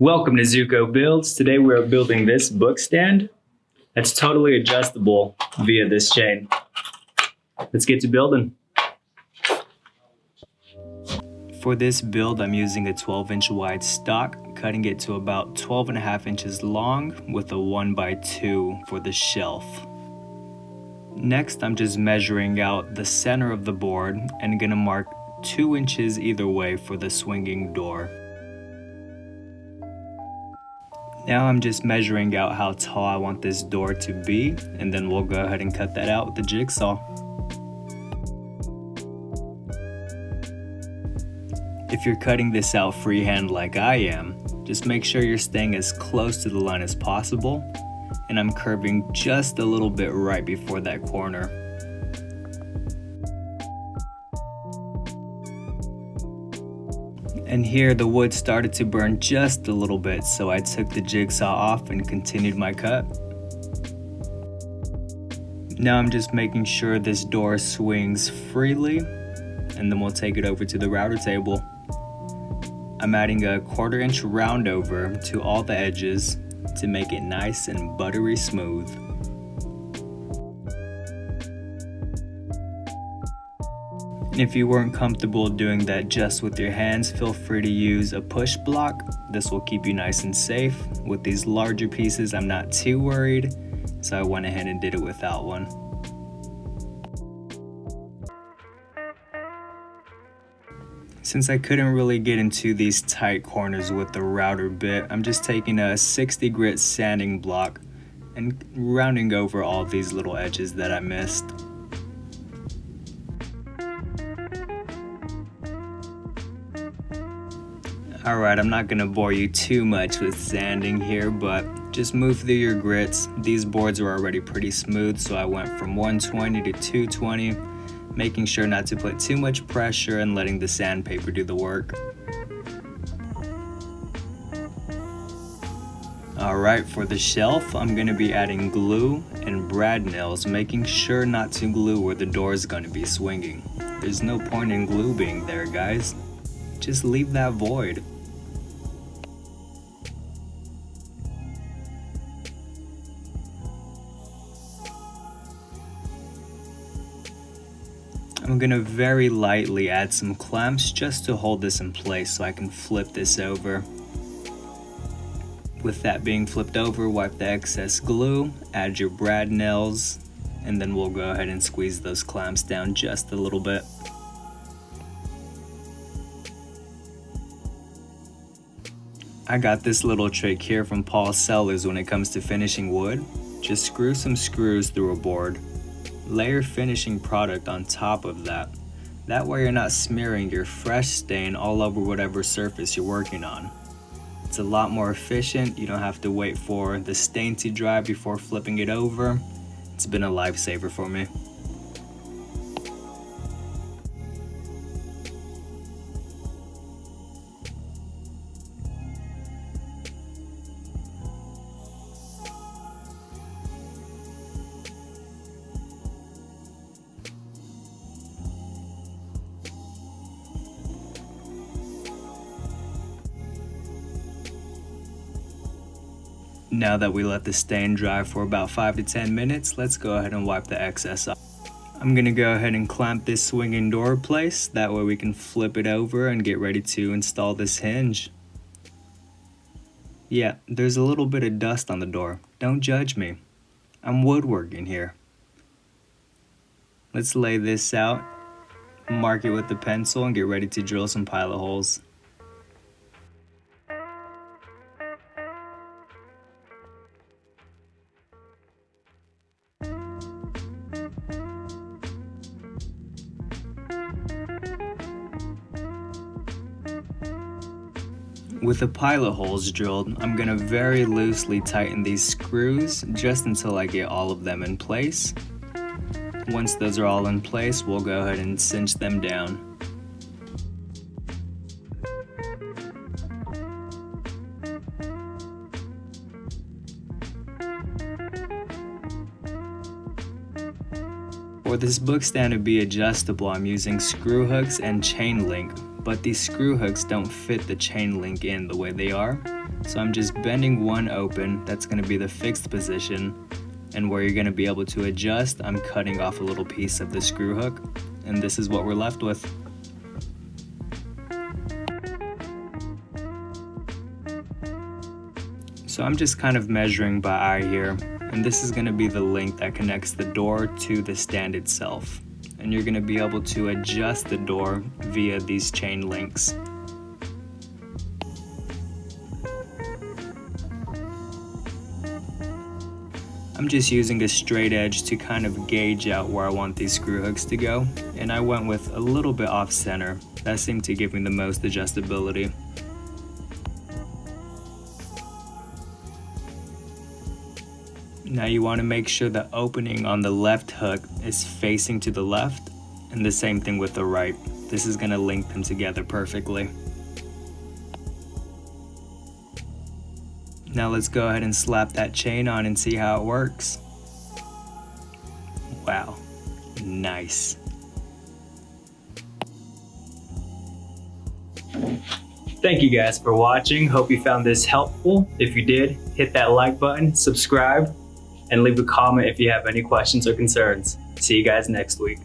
Welcome to Zuko Builds. Today we are building this book stand that's totally adjustable via this chain. Let's get to building. For this build, I'm using a 12-inch wide stock, cutting it to about 12.5 inches long with a 1x2 for the shelf. Next, I'm just measuring out the center of the board and gonna mark 2 inches either way for the swinging door. Now I'm just measuring out how tall I want this door to be, and then we'll go ahead and cut that out with the jigsaw. If you're cutting this out freehand like I am, just make sure you're staying as close to the line as possible, and I'm curving just a little bit right before that corner. And here the wood started to burn just a little bit, so I took the jigsaw off and continued my cut. Now I'm just making sure this door swings freely, and then we'll take it over to the router table. I'm adding a 1/4 inch round over to all the edges to make it nice and buttery smooth. And if you weren't comfortable doing that just with your hands, feel free to use a push block. This will keep you nice and safe. With these larger pieces, I'm not too worried, so I went ahead and did it without one. Since I couldn't really get into these tight corners with the router bit, I'm just taking a 60 grit sanding block and rounding over all these little edges that I missed. Alright, I'm not gonna bore you too much with sanding here, but just move through your grits. These boards are already pretty smooth, so I went from 120 to 220, making sure not to put too much pressure and letting the sandpaper do the work. Alright, for the shelf, I'm gonna be adding glue and brad nails, making sure not to glue where the door is gonna be swinging. There's no point in glue being there, guys. Just leave that void. I'm gonna very lightly add some clamps just to hold this in place so I can flip this over. With that being flipped over, wipe the excess glue, add your brad nails, and then we'll go ahead and squeeze those clamps down just a little bit. I got this little trick here from Paul Sellers when it comes to finishing wood. Just screw some screws through a board. Layer finishing product on top of that. That way you're not smearing your fresh stain all over whatever surface you're working on. It's a lot more efficient. You don't have to wait for the stain to dry before flipping it over. It's been a lifesaver for me. Now that we let the stain dry for about 5 to 10 minutes, let's go ahead and wipe the excess off. I'm gonna go ahead and clamp this swinging door place, that way we can flip it over and get ready to install this hinge. Yeah, there's a little bit of dust on the door. Don't judge me. I'm woodworking here. Let's lay this out, mark it with the pencil, and get ready to drill some pilot holes. With the pilot holes drilled, I'm gonna very loosely tighten these screws just until I get all of them in place. Once those are all in place, we'll go ahead and cinch them down. For this book stand to be adjustable, I'm using screw hooks and chain link, but these screw hooks don't fit the chain link in the way they are, So I'm just bending one open, that's going to be the fixed position, and where you're going to be able to adjust, I'm cutting off a little piece of the screw hook, and this is what we're left with. So I'm just kind of measuring by eye here, and this is going to be the length that connects the door to the stand itself. And you're going to be able to adjust the door via these chain links. I'm just using a straight edge to kind of gauge out where I want these screw hooks to go, and I went with a little bit off center. That seemed to give me the most adjustability. Now you want to make sure the opening on the left hook is facing to the left, and the same thing with the right. This is going to link them together perfectly. Now let's go ahead and slap that chain on and see how it works. Wow, nice. Thank you guys for watching. Hope you found this helpful. If you did, hit that like button, subscribe, and leave a comment if you have any questions or concerns. See you guys next week.